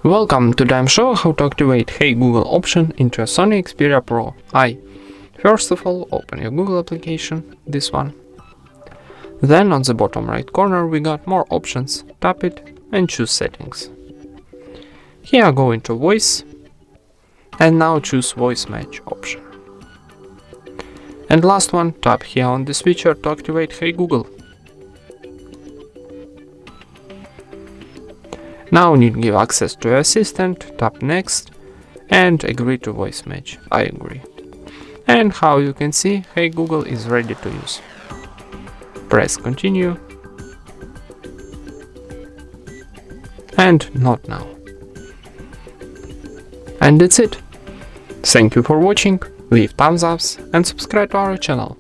Welcome, today I'm showing how to activate Hey Google option into a Sony Xperia Pro I. First of all, open your Google application, this one. Then on the bottom right corner we got more options, tap it and choose settings. Here go into voice and now choose voice match option. And last one, tap here on this feature to activate Hey Google. Now you need to give access to your assistant, tap next and agree to voice match. I agree. And how you can see, Hey Google is ready to use. Press continue and not now. And that's it. Thank you for watching, leave thumbs ups and subscribe to our channel.